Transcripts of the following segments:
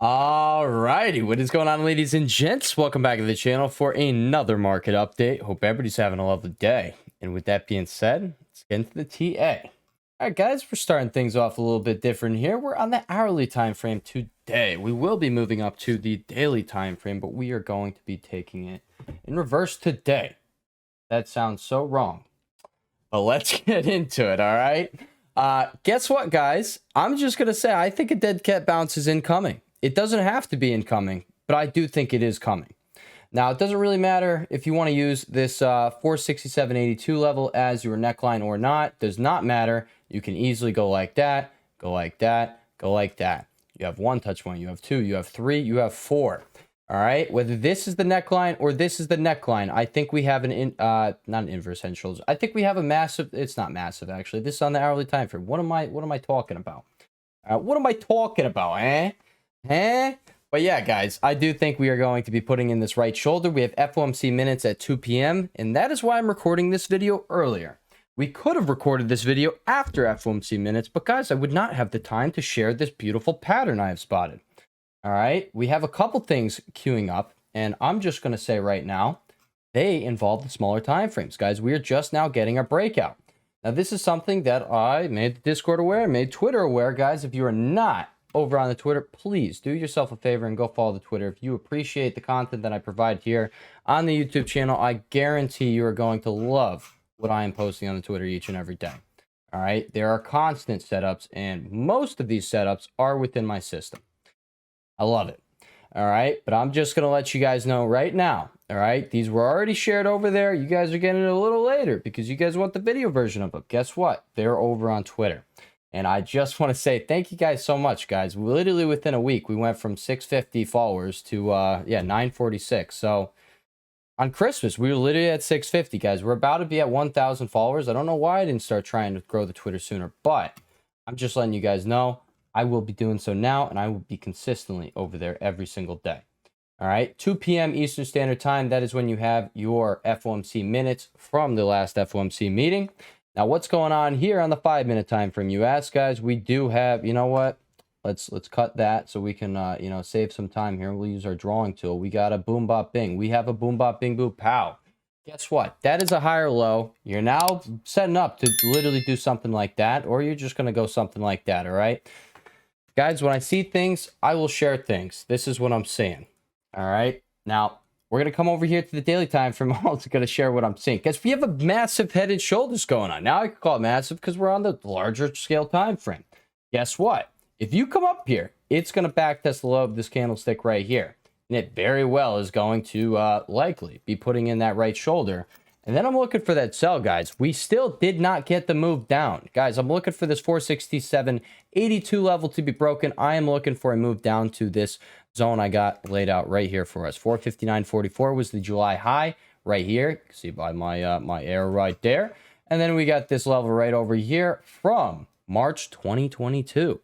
Alrighty, what is going on, ladies and gents? Welcome back to the channel for another market update. Hope everybody's having a lovely day. And with that being said, let's get into the TA. Alright guys, we're starting things off a little bit different here. We're on the hourly time frame today. We will be moving up to the daily time frame, but we are going to be taking it in reverse today. That sounds so wrong. But let's get into it, alright? Guess what, guys? I'm just going to say I think a dead cat bounce is incoming. It doesn't have to be incoming, but I do think it is coming. Now, it doesn't really matter if you want to use this 467.82 level as your neckline or not. Does not matter. You can easily go like that, go like that, go like that. You have one touch point, you have two, you have three, you have four. All right, whether this is the neckline or this is the neckline, I think we have not an inverse head and shoulders. I think we have a massive. It's not massive actually. This is on the hourly time frame. What am I talking about? What am I talking about? But yeah, guys, I do think we are going to be putting in this right shoulder. We have FOMC minutes at 2 p.m. and that is why I'm recording this video earlier. We could have recorded this video after FOMC minutes, but guys, I would not have the time to share this beautiful pattern I have spotted. All right, we have a couple things queuing up, and I'm just going to say right now, they involve the smaller time frames. Guys, we are just now getting a breakout. Now, this is something that I made the Discord aware, made Twitter aware. Guys, if you are not over on the Twitter, please do yourself a favor and go follow the Twitter. If you appreciate the content that I provide here on the YouTube channel, I guarantee you are going to love what I am posting on the Twitter each and every day. All right, there are constant setups, and most of these setups are within my system. I love it. All right, but I'm just going to let you guys know right now. All right, these were already shared over there. You guys are getting it a little later because you guys want the video version of it. Guess what? They're over on Twitter. And I just want to say thank you guys so much, guys. Literally within a week, we went from 650 followers to 946. So on Christmas, we were literally at 650, guys. We're about to be at 1,000 followers. I don't know why I didn't start trying to grow the Twitter sooner, but I'm just letting you guys know I will be doing so now, and I will be consistently over there every single day. All right, 2 p.m. Eastern Standard Time. That is when you have your FOMC minutes from the last FOMC meeting. Now, what's going on here on the 5-minute time frame? You ask, guys. We do have, you know what? Let's cut that so we can save some time here. We'll use our drawing tool. We got a boom bop bing. We have a boom bop bing boo pow. Guess what? That is a higher low. You're now setting up to literally do something like that, or you're just gonna go something like that. All right, guys. When I see things, I will share things. This is what I'm saying. All right. Now, we're going to come over here to the daily time frame. I'm also going to share what I'm seeing. Because we have a massive head and shoulders going on. Now I can call it massive because we're on the larger scale time frame. Guess what? If you come up here, it's going to backtest the low of this candlestick right here. And it very well is going to likely be putting in that right shoulder. And then I'm looking for that sell, guys. We still did not get the move down. Guys, I'm looking for this 467.82 level to be broken. I am looking for a move down to this zone I got laid out right here for us. 459.44 was the July high right here. You can see by my my arrow right there. And then we got this level right over here from March 2022.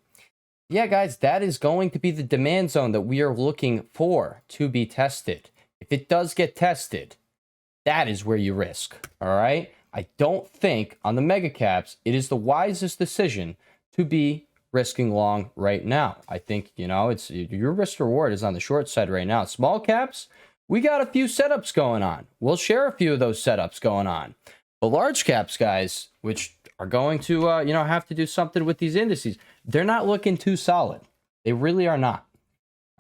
Yeah, guys, that is going to be the demand zone that we are looking for to be tested. If it does get tested, that is where you risk. All right. I don't think on the mega caps it is the wisest decision to be risking long right now. I think, it's your risk reward is on the short side right now. Small caps, we got a few setups going on. We'll share a few of those setups going on. The large caps, guys, which are going to, have to do something with these indices, they're not looking too solid. They really are not.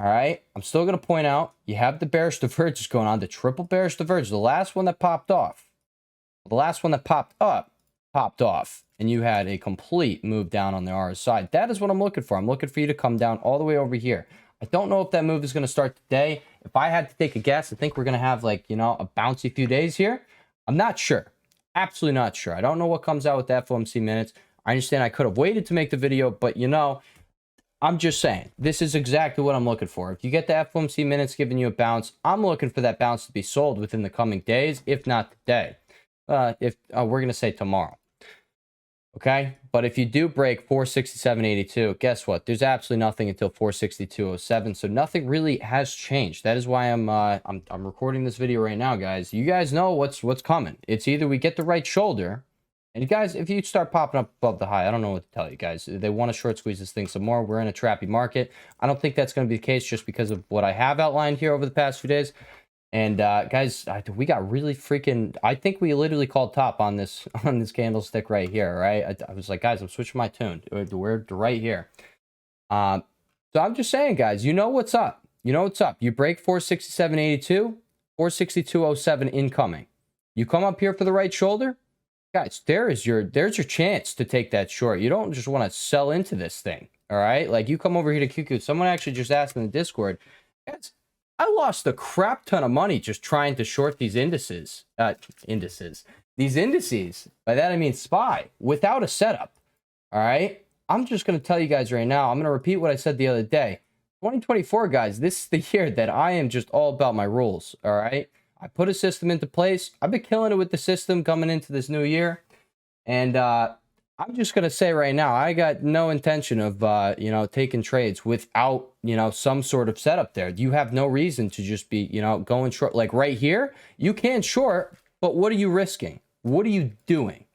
All right. I'm still going to point out you have the bearish divergence going on, the triple bearish divergence. The last one that popped off, the last one that popped up, popped off, and you had a complete move down on the RSI. That is what I'm looking for. I'm looking for you to come down all the way over here. I don't know if that move is going to start today. If I had to take a guess, I think we're going to have a bouncy few days here. I'm not sure. Absolutely not sure. I don't know what comes out with the FOMC minutes. I understand I could have waited to make the video, but I'm just saying, this is exactly what I'm looking for. If you get the FOMC minutes giving you a bounce, I'm looking for that bounce to be sold within the coming days, if not today. We're going to say tomorrow. Okay, but if you do break 467.82, guess what? There's absolutely nothing until 462.07, so nothing really has changed. That is why I'm recording this video right now, guys. You guys know what's coming. It's either we get the right shoulder, And you guys, if you start popping up above the high, I don't know what to tell you guys. They want to short squeeze this thing some more. We're in a trappy market. I don't think that's going to be the case just because of what I have outlined here over the past few days. And guys, we got really freaking, I think we literally called top on this candlestick right here, right? I was like, guys, I'm switching my tune. We're right here. So I'm just saying, guys, you know what's up. You know what's up. You break 467.82, 462.07 incoming. You come up here for the right shoulder. Guys, there's your chance to take that short. You don't just want to sell into this thing, all right? Like, you come over here to QQ. Someone actually just asked in the Discord, guys, I lost a crap ton of money just trying to short these indices. These indices. By that, I mean SPY, without a setup, all right? I'm just going to tell you guys right now, I'm going to repeat what I said the other day. 2024, guys, this is the year that I am just all about my rules, all right? I put a system into place. I've been killing it with the system coming into this new year. And I'm just going to say right now, I got no intention of, taking trades without, some sort of setup there. You have no reason to just be, going short. Like right here, you can short, but what are you risking? What are you doing?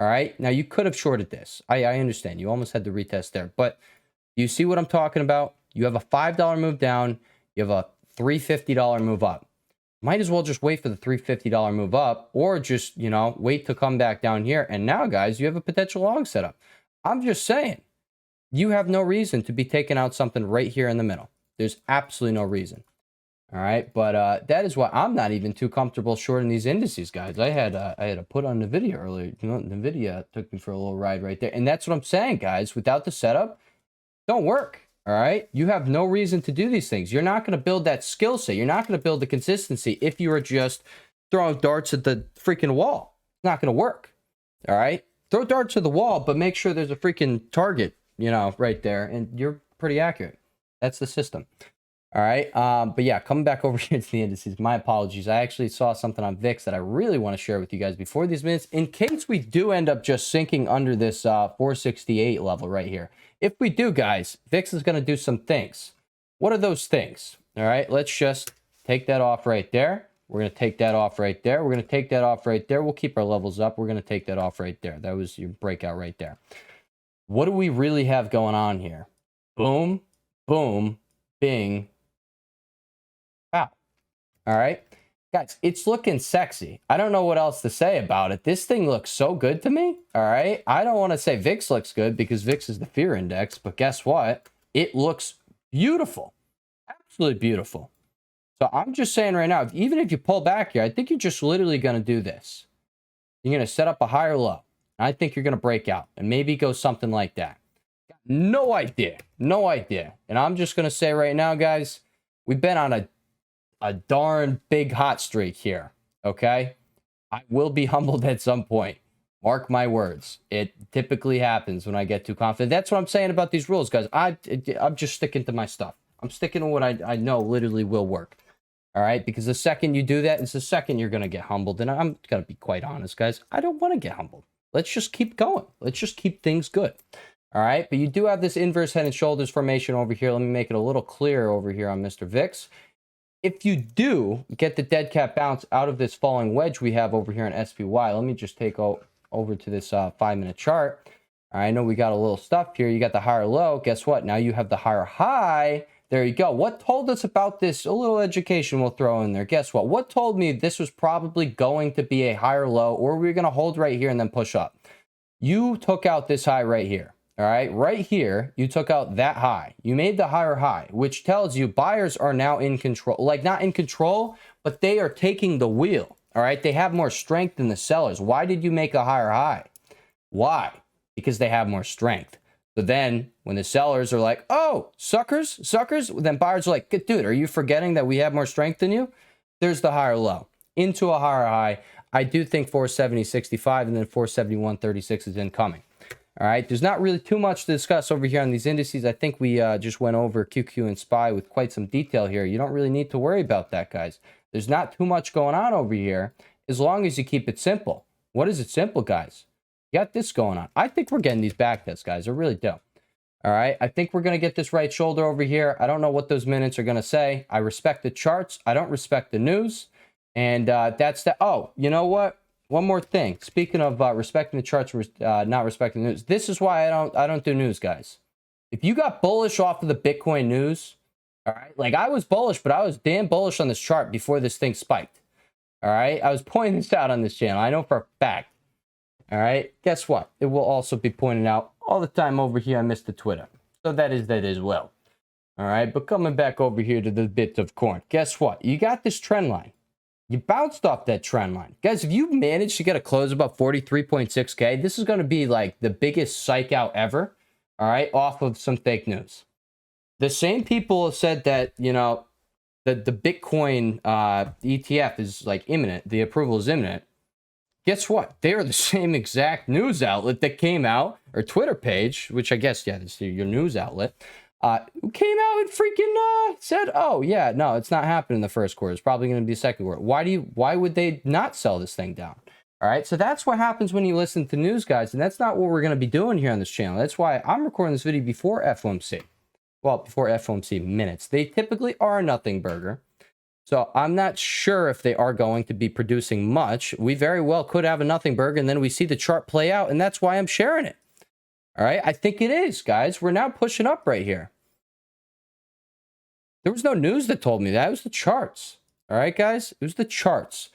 All right. Now, you could have shorted this. I understand. You almost had to retest there. But you see what I'm talking about? You have a $5 move down. You have a $350 move up. Might as well just wait for the $350 move up, or just, wait to come back down here. And now, guys, you have a potential long setup. I'm just saying, you have no reason to be taking out something right here in the middle. There's absolutely no reason. All right. But that is why I'm not even too comfortable shorting these indices, guys. I had a put on NVIDIA earlier. NVIDIA took me for a little ride right there. And that's what I'm saying, guys. Without the setup, don't work. All right. You have no reason to do these things. You're not going to build that skill set. You're not going to build the consistency if you are just throwing darts at the freaking wall. It's not going to work. All right. Throw darts at the wall, but make sure there's a freaking target, right there. And you're pretty accurate. That's the system. All right. But yeah, coming back over here to the indices, my apologies. I actually saw something on VIX that I really want to share with you guys before these minutes, in case we do end up just sinking under this 468 level right here. If we do, guys, VIX is going to do some things. What are those things? All right, let's just take that off right there. We're going to take that off right there. We're going to take that off right there. We'll keep our levels up. We're going to take that off right there. That was your breakout right there. What do we really have going on here? Boom, boom, bing, pow. All right, guys, it's looking sexy. I don't know what else to say about it. This thing looks so good to me. All right. I don't want to say VIX looks good because VIX is the fear index, but guess what? It looks beautiful. Absolutely beautiful. So I'm just saying right now, even if you pull back here, I think you're just literally going to do this. You're going to set up a higher low. I think you're going to break out and maybe go something like that. No idea. No idea. And I'm just going to say right now, guys, we've been on a darn big hot streak here, okay? I will be humbled at some point. Mark my words. It typically happens when I get too confident. That's what I'm saying about these rules, guys. I'm just sticking to my stuff. I'm sticking to what I know literally will work, all right? Because the second you do that, it's the second you're going to get humbled. And I'm going to be quite honest, guys. I don't want to get humbled. Let's just keep going. Let's just keep things good, all right? But you do have this inverse head and shoulders formation over here. Let me make it a little clearer over here on Mr. VIX. If you do get the dead cat bounce out of this falling wedge we have over here in SPY, let me just take over to this 5-minute chart. I know we got a little stuff here. You got the higher low. Guess what? Now you have the higher high. There you go. What told us about this? A little education we'll throw in there. Guess what? What told me this was probably going to be a higher low, or we're going to hold right here and then push up? You took out this high right here. All right, right here, you took out that high. You made the higher high, which tells you buyers are now in control. Like, not in control, but they are taking the wheel. All right, they have more strength than the sellers. Why did you make a higher high? Why? Because they have more strength. So then when the sellers are like, oh, suckers, then buyers are like, dude, are you forgetting that we have more strength than you? There's the higher low into a higher high. I do think 470.65 and then 471.36 is incoming. All right, there's not really too much to discuss over here on these indices. I think we just went over QQ and SPY with quite some detail here. You don't really need to worry about that, guys. There's not too much going on over here as long as you keep it simple. What is it simple, guys? You got this going on. I think we're getting these back tests, guys. I really do. All right, I think we're going to get this right shoulder over here. I don't know what those minutes are going to say. I respect the charts. I don't respect the news. And that's that. Oh, you know what? one more thing. Speaking of respecting the charts, not respecting the news. This is why I don't do news, guys. If you got bullish off of the Bitcoin news, all right, like I was bullish, but I was damn bullish on this chart before this thing spiked. All right, I was pointing this out on this channel. I know for a fact. All right, guess what? It will also be pointed out all the time over here on Mr. Twitter. So that is that as well. All right, but coming back over here to the bit of corn. Guess what? You got this trend line. You bounced off that trend line. Guys, if you managed to get a close about 43.6K, this is going to be like the biggest psych out ever, all right, off of some fake news. The same people have said that, you know, the Bitcoin ETF is like imminent. The approval is imminent. Guess what? They are the same exact news outlet that came out, or Twitter page, which I guess, yeah, this is your news outlet, came out and freaking said, oh, yeah, no, it's not happening in the first quarter. It's probably going to be the second quarter. Why would they not sell this thing down? All right, so that's what happens when you listen to news, guys, and that's not what we're going to be doing here on this channel. That's why I'm recording this video before FOMC. Well, before FOMC minutes. They typically are a nothing burger. So I'm not sure if they are going to be producing much. We very well could have a nothing burger, and then we see the chart play out, and that's why I'm sharing it. All right, I think it is, guys. We're now pushing up right here. There was no news that told me that. It was the charts. All right, guys? It was the charts.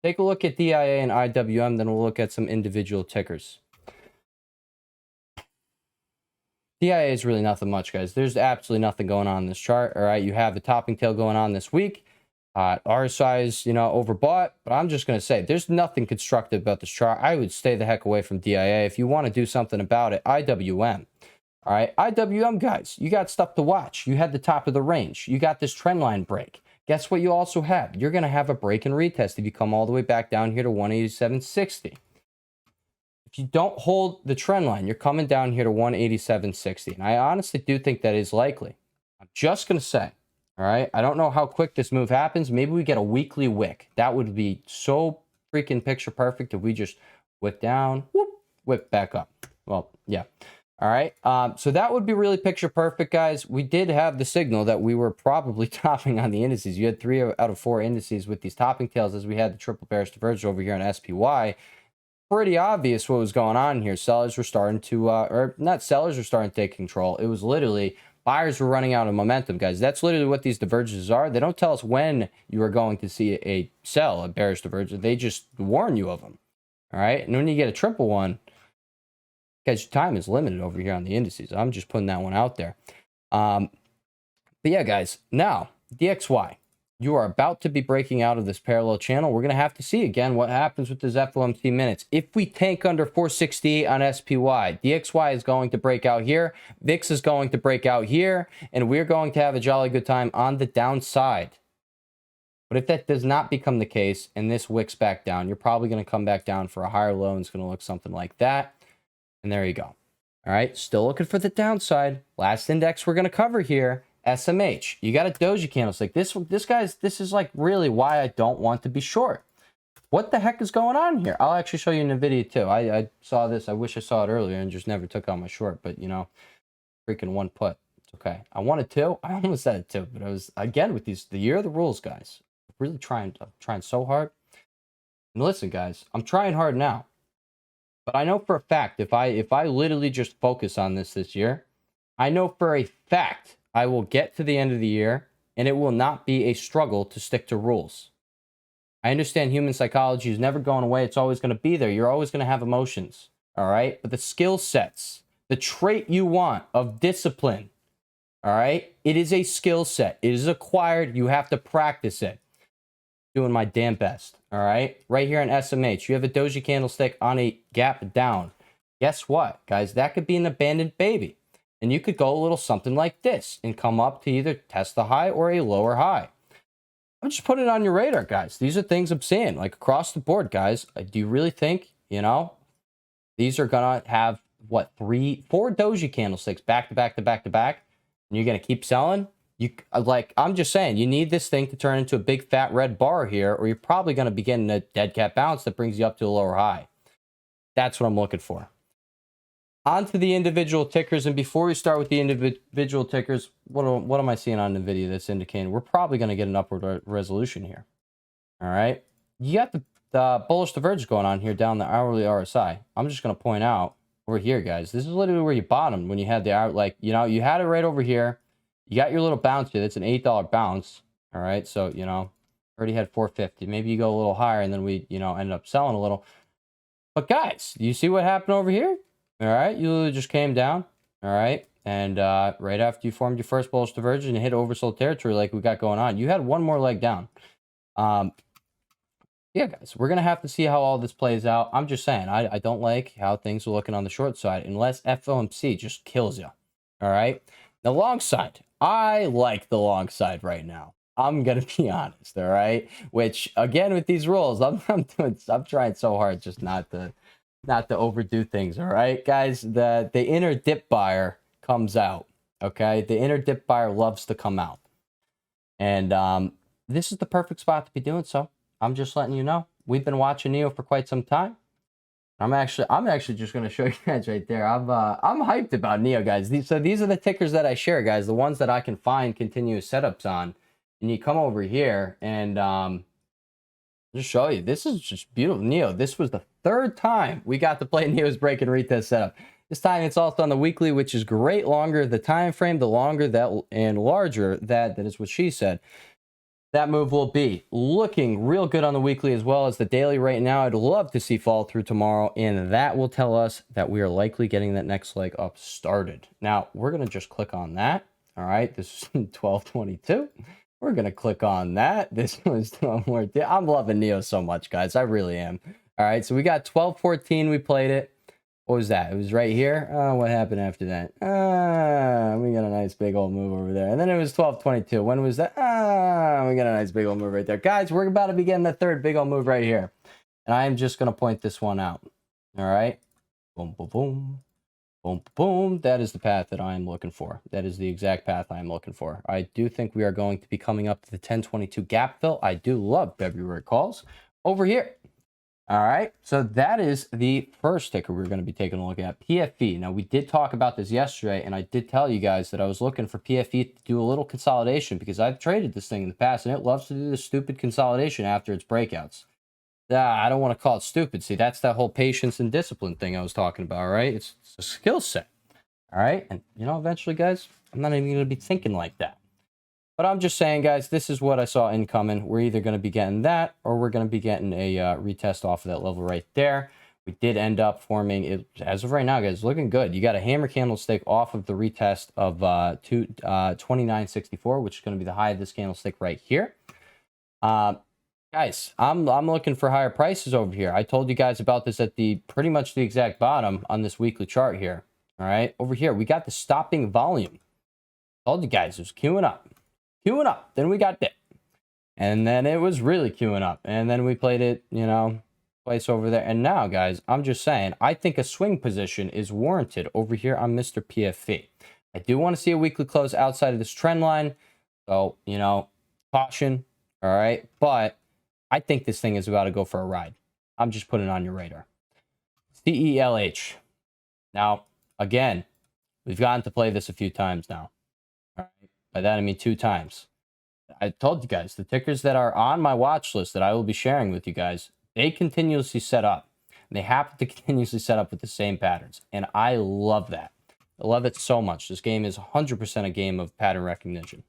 Take a look at DIA and IWM, then we'll look at some individual tickers. DIA is really nothing much, guys. There's absolutely nothing going on in this chart. All right, you have the topping tail going on this week. RSI is, you know, overbought, but I'm just going to say there's nothing constructive about this chart. I would stay the heck away from DIA. If you want to do something about it, IWM. All right, IWM, guys, you got stuff to watch. You had the top of the range. You got this trend line break. Guess what you also have? You're going to have a break and retest if you come all the way back down here to 187.60. If you don't hold the trend line, you're coming down here to 187.60. And I honestly do think that is likely. I'm just going to say, all right, I don't know how quick this move happens. Maybe we get a weekly wick. That would be so freaking picture perfect if we just wick down, whoop, wick back up. Well, yeah. All right. So that would be really picture perfect, guys. We did have the signal that we were probably topping on the indices. You had 3 out of 4 indices with these topping tails as we had the triple bearish divergence over here on SPY. Pretty obvious what was going on here. Sellers were starting to, or not sellers were starting to take control. It was literally buyers were running out of momentum, guys. That's literally what these divergences are. They don't tell us when you are going to see a sell, a bearish divergence. They just warn you of them. All right. And when you get a triple one, guys, your time is limited over here on the indices. I'm just putting that one out there. But yeah, guys, now DXY. You are about to be breaking out of this parallel channel. We're going to have to see again what happens with this FOMC minutes. If we tank under 468 on SPY, DXY is going to break out here. VIX is going to break out here. And we're going to have a jolly good time on the downside. But if that does not become the case and this wicks back down, you're probably going to come back down for a higher low and it's going to look something like that. And there you go. All right, still looking for the downside. Last index we're going to cover here. SMH, you got a doji candlestick. This is like really why I don't want to be short. What the heck is going on here? I'll actually show you in the video too. I saw this. I wish I saw it earlier and just never took out my short, but you know, freaking one put. It's okay. I wanted to. I almost said it too, but I was again with these the year of the rules, guys. I'm trying so hard. And listen, guys, I'm trying hard now. But I know for a fact if I literally just focus on this year, I know for a fact I will get to the end of the year, and it will not be a struggle to stick to rules. I understand human psychology is never going away. It's always going to be there. You're always going to have emotions, all right? But the skill sets, the trait you want of discipline, all right? It is a skill set. It is acquired. You have to practice it. Doing my damn best, all right? Right here on SMH, you have a doji candlestick on a gap down. Guess what, guys? That could be an abandoned baby. And you could go a little something like this and come up to either test the high or a lower high. I'm just putting it on your radar, guys. These are things I'm seeing, like across the board, guys. Do you really think, you know, these are going to have, what, 4 doji candlesticks back to back to back to back, and you're going to keep selling? I'm just saying, you need this thing to turn into a big fat red bar here, or you're probably going to be getting a dead cat bounce that brings you up to a lower high. That's what I'm looking for. On to the individual tickers, and before we start with the individual tickers, what am I seeing on the video that's indicating we're probably going to get an upward resolution here? All right, you got the the bullish divergence going on here down the hourly RSI. I'm just going to point out over here, guys. This is literally where you bottomed when you had the hour, like, you know, you had it right over here. You got your little bounce here. That's an $8 bounce. All right. So, you know, already had 450. Maybe you go a little higher and then we, you know, ended up selling a little. But guys, you see what happened over here? All right. You literally just came down. All right. And right after you formed your first bullish divergence and hit oversold territory like we got going on, you had one more leg down. Yeah, guys, we're going to have to see how all this plays out. I'm just saying, I don't like how things are looking on the short side unless FOMC just kills you. All right. The long side, I like the long side right now. I'm going to be honest. All right. Which, again, with these rules, I'm trying so hard just not to overdo things. All right, guys, the inner dip buyer comes out. Okay. The inner dip buyer loves to come out. And this is the perfect spot to be doing so. I'm just letting you know. We've been watching Neo for quite some time. I'm actually just going to show you guys right there. I'm hyped about Neo, guys. These are the tickers that I share, guys. The ones that I can find continuous setups on. And you come over here and just show you. This is just beautiful. Neo, this was the third time we got to play Neo's break and retest setup. This time it's also on the weekly, which is great. Longer the time frame, the longer that and larger that is what she said. That move will be looking real good on the weekly as well as the daily right now. I'd love to see fall through tomorrow, and that will tell us that we are likely getting that next leg up started. Now, we're going to just click on that. All right, this is 1222. We're going to click on that. This was 12 more. I'm loving Neo so much, guys. I really am. All right, so we got 1214. We played it. What was that? It was right here. What happened after that? We got a nice big old move over there. And then it was 1222. When was that? We got a nice big old move right there. Guys, we're about to be getting the third big old move right here. And I am just going to point this one out. All right. Boom, boom, boom. Boom, boom. That is the path that I am looking for. That is the exact path I am looking for. I do think we are going to be coming up to the 1022 gap fill. I do love February calls over here. All right, so that is the first ticker we're going to be taking a look at, PFE. Now, we did talk about this yesterday, and I did tell you guys that I was looking for PFE to do a little consolidation because I've traded this thing in the past, and it loves to do this stupid consolidation after its breakouts. I don't want to call it stupid. See, that's that whole patience and discipline thing I was talking about, right? It's a skill set, all right? And, you know, eventually, guys, I'm not even going to be thinking like that. But I'm just saying, guys, this is what I saw incoming. We're either going to be getting that or we're going to be getting a retest off of that level right there. We did end up forming it. As of right now, guys, looking good. You got a hammer candlestick off of the retest of 2964, which is going to be the high of this candlestick right here. Guys, I'm looking for higher prices over here. I told you guys about this at the pretty much the exact bottom on this weekly chart here. All right, over here, we got the stopping volume. Told you guys, it was queuing up. Queuing up, then we got dip, and then it was really queuing up, and then we played it, you know, twice over there. And now, guys, I'm just saying, I think a swing position is warranted over here on Mr. PFE. I do want to see a weekly close outside of this trend line, so, you know, caution, all right? But I think this thing is about to go for a ride. I'm just putting it on your radar. CELH. Now, again, we've gotten to play this a few times now. All right. By that, I mean 2 times. I told you guys, the tickers that are on my watch list that I will be sharing with you guys, they continuously set up. They happen to continuously set up with the same patterns. And I love that. I love it so much. This game is 100% a game of pattern recognition.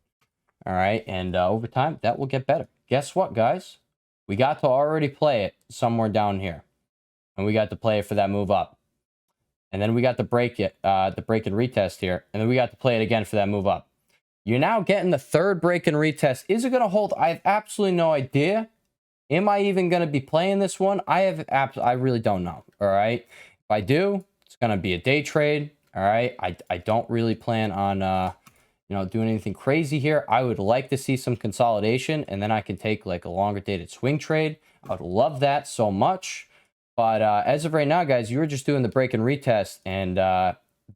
All right. And over time, that will get better. Guess what, guys? We got to already play it somewhere down here. And we got to play it for that move up. And then we got to break it, the break and retest here. And then we got to play it again for that move up. You're now getting the third break and retest. Is it going to hold? I have absolutely no idea. Am I even going to be playing this one? I really don't know. All right. If I do, it's going to be a day trade. All right. I don't really plan on, you know, doing anything crazy here. I would like to see some consolidation, and then I can take like a longer dated swing trade. I would love that so much. But as of right now, guys, you were just doing the break and retest, and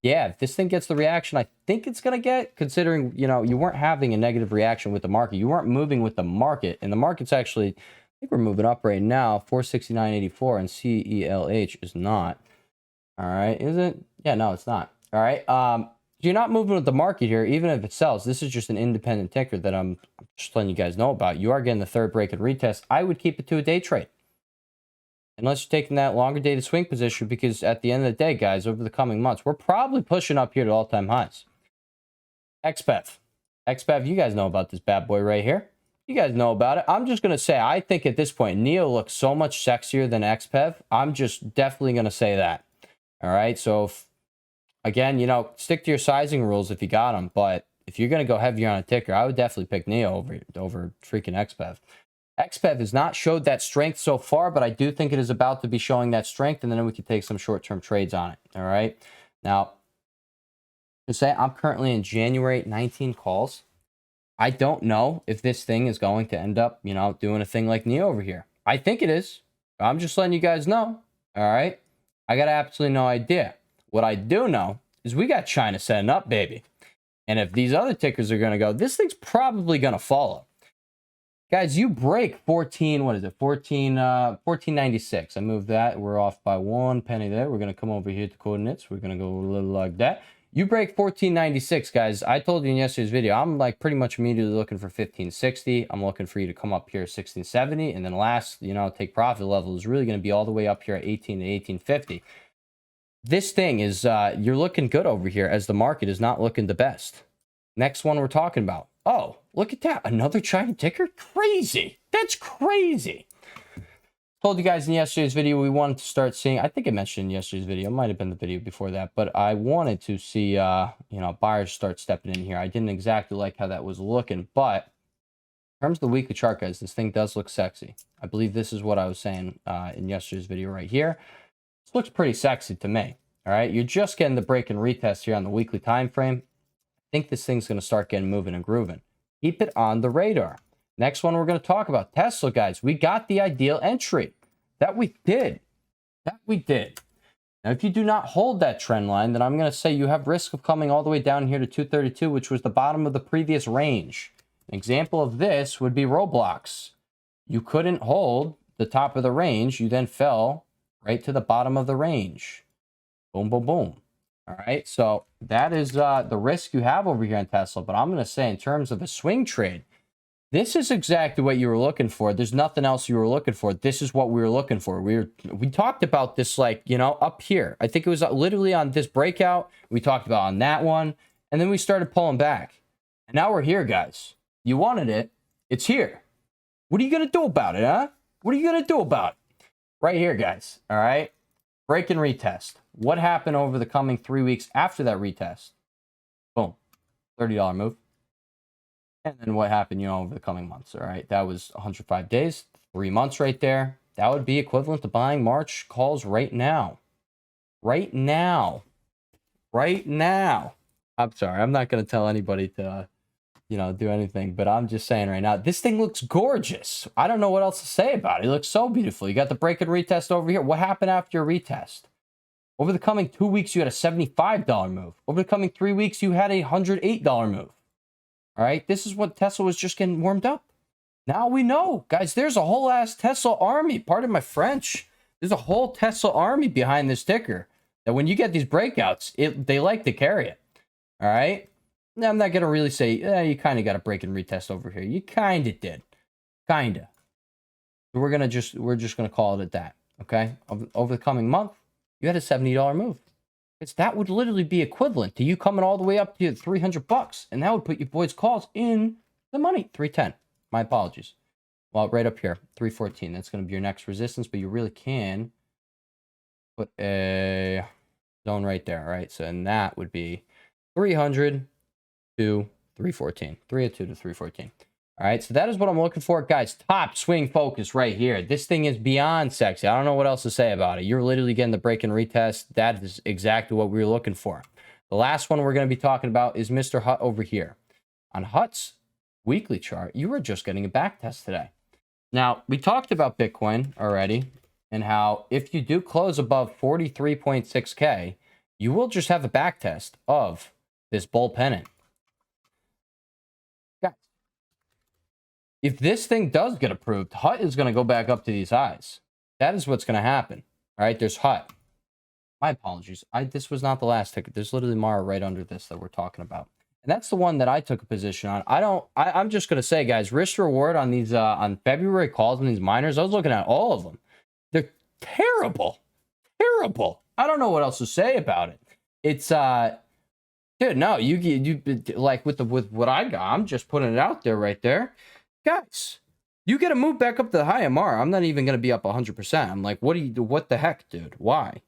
yeah, if this thing gets the reaction I think it's going to get, considering, you know, you weren't having a negative reaction with the market. You weren't moving with the market. And the market's actually, I think we're moving up right now, 469.84, and CELH is not. All right. Is it? Yeah, no, it's not. All right. You're not moving with the market here, even if it sells. This is just an independent ticker that I'm just letting you guys know about. You are getting the third break and retest. I would keep it to a day trade. unless you're taking that longer dated swing position, because at the end of the day, guys, over the coming months, we're probably pushing up here to all-time highs. XPEV. XPEV, you guys know about this bad boy right here. You guys know about it. I'm just going to say, I think at this point, Neo looks so much sexier than XPEV. I'm just definitely going to say that. All right. So, again, you know, stick to your sizing rules if you got them. But if you're going to go heavier on a ticker, I would definitely pick Neo over freaking XPEV. XPEV has not showed that strength so far, but I do think it is about to be showing that strength, and then we can take some short-term trades on it. All right. Now, to say I'm currently in January 19 calls. I don't know if this thing is going to end up, you know, doing a thing like Neo over here. I think it is. I'm just letting you guys know. All right. I got absolutely no idea. What I do know is we got China setting up, baby. And if these other tickers are going to go, this thing's probably going to follow. Guys, you break 14, what is it? 1496. I moved that. We're off by 1 penny there. We're going to come over here to coordinates. We're going to go a little like that. You break 1496, guys. I told you in yesterday's video, I'm like pretty much immediately looking for 1560. I'm looking for you to come up here 1670. And then last, you know, take profit level is really going to be all the way up here at 18 to 1850. This thing is, you're looking good over here as the market is not looking the best. Next one we're talking about. Oh, look at that. Another China ticker? Crazy. That's crazy. Told you guys in yesterday's video we wanted to start seeing, I think I mentioned in yesterday's video, it might have been the video before that, but I wanted to see you know, buyers start stepping in here. I didn't exactly like how that was looking, but in terms of the weekly chart, guys, this thing does look sexy. I believe this is what I was saying in yesterday's video right here. This looks pretty sexy to me. All right, you're just getting the break and retest here on the weekly time frame. I think this thing's going to start getting moving and grooving. Keep it on the radar. Next one we're going to talk about, Tesla, guys. We got the ideal entry. That we did. That we did. Now, if you do not hold that trend line, then I'm going to say you have risk of coming all the way down here to 232, which was the bottom of the previous range. An example of this would be Roblox. You couldn't hold the top of the range. You then fell right to the bottom of the range. Boom, boom, boom. All right. So that is the risk you have over here in Tesla. But I'm going to say in terms of a swing trade, this is exactly what you were looking for. There's nothing else you were looking for. This is what we were looking for. We talked about this, like, you know, up here. I think it was literally on this breakout. We talked about on that one. And then we started pulling back. And now we're here, guys. You wanted it. It's here. What are you going to do about it, huh? What are you going to do about it? Right here, guys. All right. Break and retest. What happened over the coming 3 weeks after that retest? Boom. $30 move. And then what happened, you know, over the coming months, all right? That was 105 days, 3 months right there. That would be equivalent to buying March calls right now. Right now. Right now. I'm sorry. I'm not going to tell anybody to, you know, do anything, but I'm just saying right now, this thing looks gorgeous. I don't know what else to say about it. It looks so beautiful. You got the break and retest over here. What happened after your retest? Over the coming 2 weeks, you had a $75 move. Over the coming 3 weeks, you had a $108 move. All right, this is what Tesla was just getting warmed up. Now we know, guys, there's a whole ass Tesla army. Pardon my French. There's a whole Tesla army behind this ticker that when you get these breakouts, they like to carry it. All right. Now, I'm not going to really say, you kind of got a break and retest over here. You kind of did. Kind of. We're just going to call it at that. Okay. Over the coming month, you had a $70 move. That would literally be equivalent to you coming all the way up to $300, and that would put your boys' calls in the money. 310. My apologies. Well, right up here, 314. That's going to be your next resistance, but you really can put a zone right there, all right? So, and that would be 300 to 314. 302 to 314. All right, so that is what I'm looking for, guys. Top swing focus right here. This thing is beyond sexy. I don't know what else to say about it. You're literally getting the break and retest. That is exactly what we were looking for. The last one we're going to be talking about is Mr. Hut over here. On Hut's weekly chart, you were just getting a back test today. Now, we talked about Bitcoin already and how if you do close above 43.6K, you will just have a back test of this bull pennant. If this thing does get approved, Hut is going to go back up to these highs. That is what's going to happen. All right, there's Hut. My apologies. This was not the last ticket. There's literally Mara right under this that we're talking about. And that's the one that I took a position on. I'm just going to say, guys, risk reward on these, on February calls on these miners, I was looking at all of them. They're terrible. Terrible. I don't know what else to say about it. It's dude, no, you like with what I got, I'm just putting it out there right there. Guys, you get to move back up to the high MR. I'm not even going to be up 100%. I'm like, what the heck, dude? Why?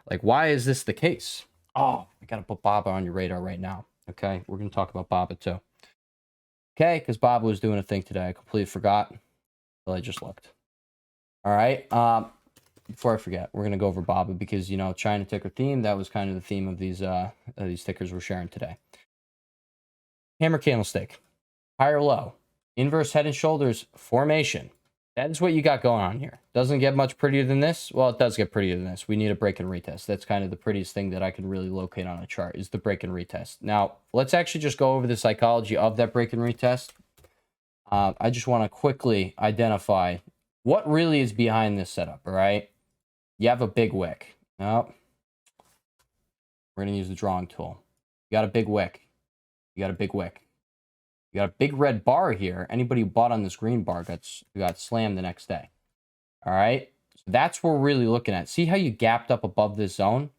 Like, why is this the case? Oh, I got to put Baba on your radar right now. Okay, we're going to talk about Baba too. Okay, because Baba was doing a thing today. I completely forgot until I just looked. All right. Before I forget, we're going to go over Baba because, you know, China ticker theme, that was kind of the theme of these tickers we're sharing today. Hammer candlestick, higher low, inverse head and shoulders formation. That is what you got going on here. Doesn't get much prettier than this. Well, it does get prettier than this. We need a break and retest. That's kind of the prettiest thing that I can really locate on a chart is the break and retest. Now, let's actually just go over the psychology of that break and retest. I just want to quickly identify what really is behind this setup, all right? You have a big wick. Oh, we're going to use the drawing tool. You got a big wick. You got a big wick. You got a big red bar here. Anybody who bought on this green bar got slammed the next day. All right? So that's what we're really looking at. See how you gapped up above this zone?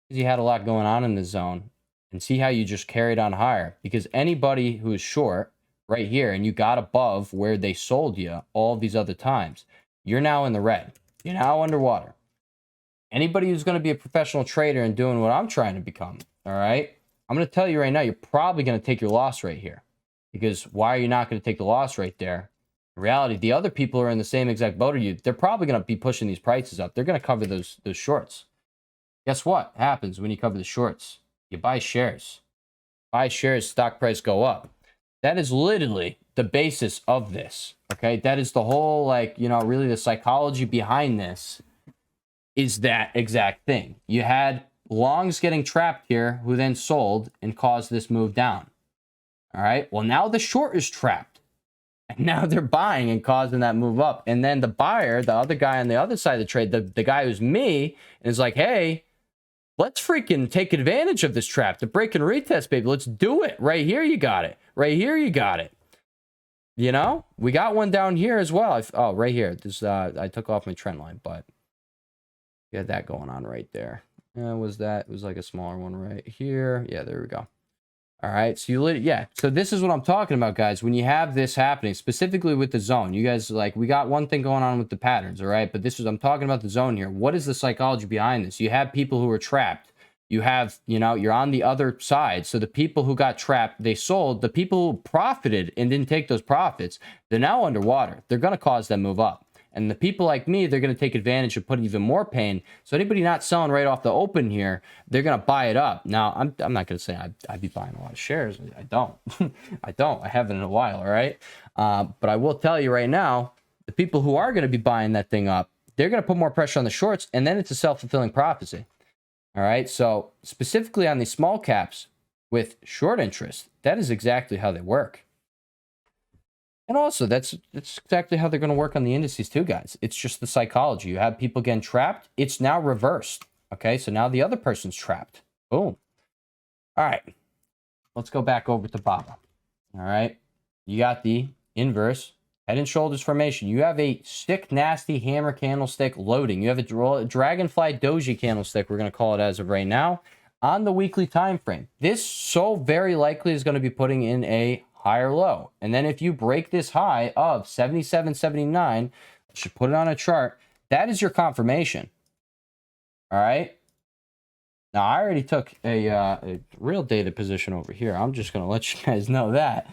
Because you had a lot going on in this zone. And see how you just carried on higher. Because anybody who is short right here and you got above where they sold you all these other times, you're now in the red. You're now underwater. Anybody who's going to be a professional trader and doing what I'm trying to become, all right? I'm going to tell you right now, you're probably going to take your loss right here. Because why are you not going to take the loss right there? In reality, the other people who are in the same exact boat as you, they're probably going to be pushing these prices up. They're going to cover those shorts. Guess what happens when you cover the shorts? You buy shares. Buy shares, stock price go up. That is literally the basis of this, okay? That is the whole, like, you know, really the psychology behind this is that exact thing. You had longs getting trapped here who then sold and caused this move down. All right. Well, now the short is trapped. And now they're buying and causing that move up. And then the buyer, the other guy on the other side of the trade, the guy who's me, is like, hey, let's freaking take advantage of this trap. The break and retest, baby. Let's do it. Right here, you got it. Right here, you got it. You know, we got one down here as well. Oh, right here. This I took off my trend line, but you had that going on right there. Was that? It was like a smaller one right here. Yeah, there we go. All right, so so this is what I'm talking about, guys. When you have this happening, specifically with the zone, you guys, like, we got one thing going on with the patterns, all right? But I'm talking about the zone here. What is the psychology behind this? You have people who are trapped. You have, you know, you're on the other side. So the people who got trapped, they sold. The people who profited and didn't take those profits, they're now underwater. They're going to cause them move up. And the people like me, they're going to take advantage of putting even more pain. So anybody not selling right off the open here, they're going to buy it up. Now, I'm not going to say I'd be buying a lot of shares. I don't. I don't. I haven't in a while, all right? But I will tell you right now, the people who are going to be buying that thing up, they're going to put more pressure on the shorts, and then it's a self-fulfilling prophecy. All right? So specifically on these small caps with short interest, that is exactly how they work. And also, that's exactly how they're going to work on the indices too, guys. It's just the psychology. You have people getting trapped. It's now reversed. Okay, so now the other person's trapped. Boom. All right. Let's go back over to Baba. All right. You got the inverse head and shoulders formation. You have a stick nasty hammer candlestick loading. You have a dragonfly doji candlestick, we're going to call it as of right now, on the weekly time frame. This so very likely is going to be putting in a higher low. And then if you break this high of 77.79, should put it on a chart, that is your confirmation. All right. Now, I already took a real data position over here. I'm just going to let you guys know that.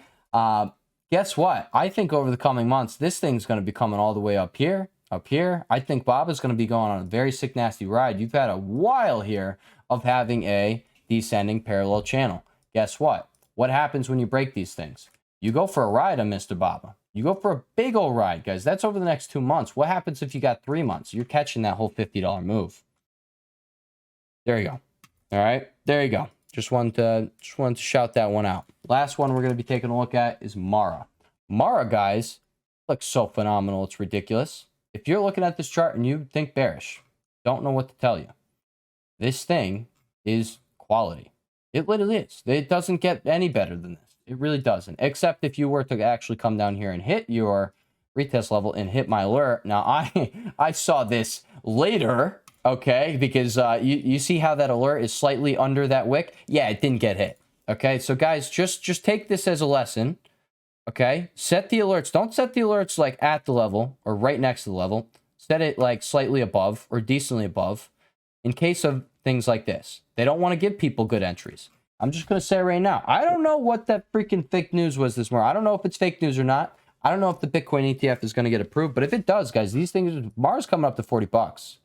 Guess what? I think over the coming months, this thing's going to be coming all the way up here, up here. I think Baba's going to be going on a very sick, nasty ride. You've had a while here of having a descending parallel channel. Guess what? What happens when you break these things? You go for a ride on Mr. Baba. You go for a big old ride, guys. That's over the next 2 months. What happens if you got 3 months? You're catching that whole $50 move. There you go. All right, there you go. Just wanted to shout that one out. Last one we're going to be taking a look at is Mara. Mara, guys, looks so phenomenal. It's ridiculous. If you're looking at this chart and you think bearish, don't know what to tell you. This thing is quality. It literally is. It doesn't get any better than this. It really doesn't. Except if you were to actually come down here and hit your retest level and hit my alert. Now, I saw this later, okay, because you see how that alert is slightly under that wick. Yeah, it didn't get hit. Okay, so guys, just take this as a lesson. Okay, set the alerts. Don't set the alerts like at the level or right next to the level. Set it like slightly above or decently above in case of things like this. They don't want to give people good entries. I'm just going to say right now, I don't know what that freaking fake news was this morning. I don't know if it's fake news or not. I don't know if the Bitcoin ETF is going to get approved, but if it does, guys, these things, Mars coming up to 40 bucks.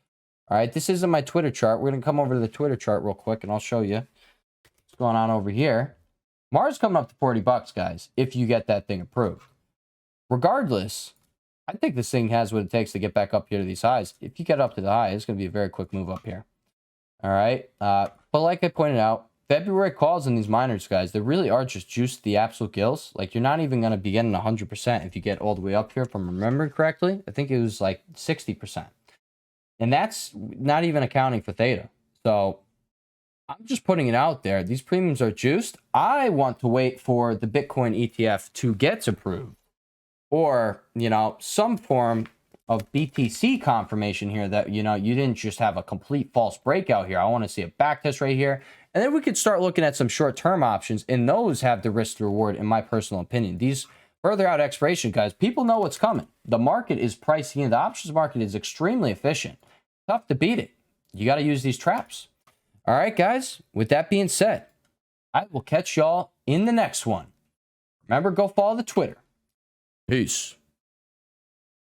All right, this isn't my Twitter chart. We're going to come over to the Twitter chart real quick, and I'll show you what's going on over here. Mars coming up to 40 bucks, guys, if you get that thing approved. Regardless, I think this thing has what it takes to get back up here to these highs. If you get up to the high, it's going to be a very quick move up here. All right, but like I pointed out, February calls in these miners, guys, they really are just juiced to the absolute gills. Like, you're not even going to be getting 100% if you get all the way up here, if I'm remembering correctly. I think it was like 60%. And that's not even accounting for theta. So I'm just putting it out there. These premiums are juiced. I want to wait for the Bitcoin ETF to get approved, or, you know, some form of BTC confirmation here that, you know, you didn't just have a complete false breakout here. I want to see a backtest right here. And then we could start looking at some short-term options, and those have the risk to reward, in my personal opinion. These further out expiration, guys, people know what's coming. The market is pricing in. The options market is extremely efficient. Tough to beat it. You got to use these traps. All right, guys, with that being said, I will catch y'all in the next one. Remember, go follow the Twitter. Peace.